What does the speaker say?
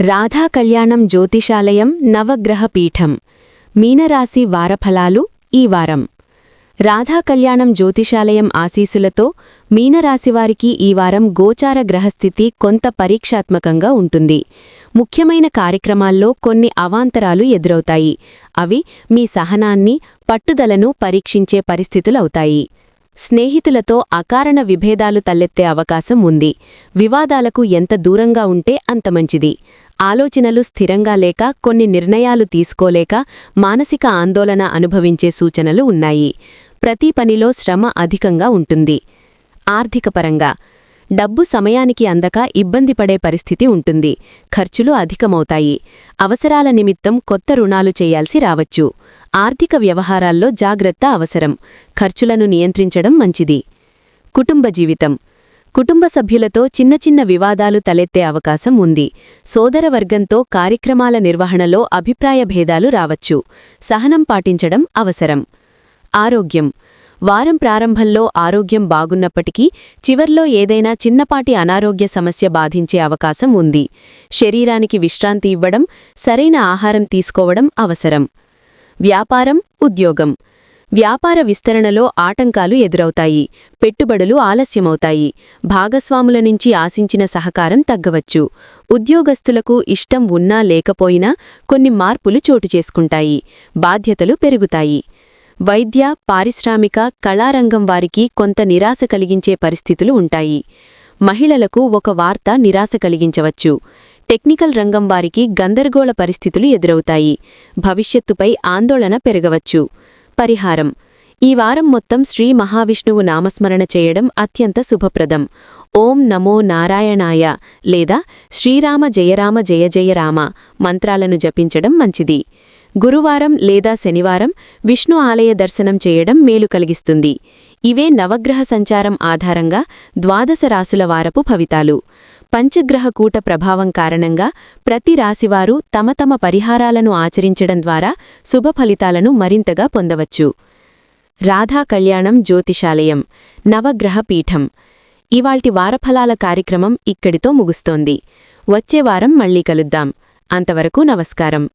రాధా కళ్యాణం జ్యోతిషాలయం నవగ్రహ పీఠం మీనరాశి వారఫలాలు ఈ వారం రాధా కళ్యాణం జ్యోతిషాలయం ఆశీసులతో మీనరాశివారికి ఈ వారం గోచార గ్రహస్థితి కొంత పరీక్షాత్మకంగా ఉంటుంది. ముఖ్యమైన కార్యక్రమాల్లో కొన్ని అవాంతరాలు ఎదురవుతాయి. అవి మీ సహనాన్ని, పట్టుదలను పరీక్షించే పరిస్థితులవుతాయి. స్నేహితులతో అకారణ విభేదాలు తలెత్తే అవకాశం ఉంది. వివాదాలకు ఎంత దూరంగా ఉంటే అంత మంచిది. ఆలోచనలు స్థిరంగా లేక కొన్ని నిర్ణయాలు తీసుకోలేక మానసిక ఆందోళన అనుభవించే సూచనలు ఉన్నాయి. ప్రతి పనిలో శ్రమ అధికంగా ఉంటుంది. ఆర్థికపరంగా డబ్బు సమయానికి అందక ఇబ్బంది పడే పరిస్థితి ఉంటుంది. ఖర్చులు అధికమవుతాయి. అవసరాల నిమిత్తం కొత్త రుణాలు చేయాల్సి రావచ్చు. ఆర్థిక వ్యవహారాల్లో జాగ్రత్త అవసరం. ఖర్చులను నియంత్రించడం మంచిది. కుటుంబ జీవితం కుటుంబ సభ్యులతో చిన్న చిన్న వివాదాలు తలెత్తే అవకాశం ఉంది. సోదరవర్గంతో కార్యక్రమాల నిర్వహణలో అభిప్రాయ భేదాలు రావచ్చు. సహనం పాటించడం అవసరం. ఆరోగ్యం వారం ప్రారంభంలో ఆరోగ్యం బాగున్నప్పటికీ చివర్లో ఏదైనా చిన్నపాటి అనారోగ్య సమస్య బాధించే అవకాశం ఉంది. శరీరానికి విశ్రాంతి ఇవ్వడం, సరైన ఆహారం తీసుకోవడం అవసరం. వ్యాపారం, ఉద్యోగం వ్యాపార విస్తరణలో ఆటంకాలు ఎదురవుతాయి. పెట్టుబడులు ఆలస్యమవుతాయి. భాగస్వాముల నుంచి ఆశించిన సహకారం తగ్గవచ్చు. ఉద్యోగస్తులకు ఇష్టం ఉన్నా లేకపోయినా కొన్ని మార్పులు చోటు చేసుకుంటాయి. బాధ్యతలు పెరుగుతాయి. వైద్య, పారిశ్రామిక, కళారంగం వారికి కొంత నిరాశ కలిగించే పరిస్థితులు ఉంటాయి. మహిళలకు ఒక వార్త నిరాశ కలిగించవచ్చు. టెక్నికల్ రంగం వారికి గందరగోళ పరిస్థితులు ఎదురవుతాయి. భవిష్యత్తుపై ఆందోళన పెరగవచ్చు. పరిహారం ఈ వారం మొత్తం శ్రీ మహావిష్ణువు నామస్మరణ చేయడం అత్యంత శుభప్రదం. ఓం నమో నారాయణాయ లేదా శ్రీరామ జయరామ జయ జయ రామ మంత్రాలను జపించడం మంచిది. గురువారం లేదా శనివారం విష్ణు ఆలయ దర్శనం చేయడం మేలు కలిగిస్తుంది. ఇవే నవగ్రహ సంచారం ఆధారంగా ద్వాదశ రాశుల వారపు ఫలితాలు. పంచగ్రహ కూట ప్రభావం కారణంగా ప్రతి రాశివారు తమ తమ పరిహారాలను ఆచరించడం ద్వారా శుభ ఫలితాలను మరింతగా పొందవచ్చు. రాధా కళ్యాణం జ్యోతిషాలయం నవగ్రహ పీఠం ఇవాల్టి వారఫలాల కార్యక్రమం ఇక్కడితో ముగుస్తోంది. వచ్చే వారం మళ్ళీ కలుద్దాం. అంతవరకు నమస్కారం.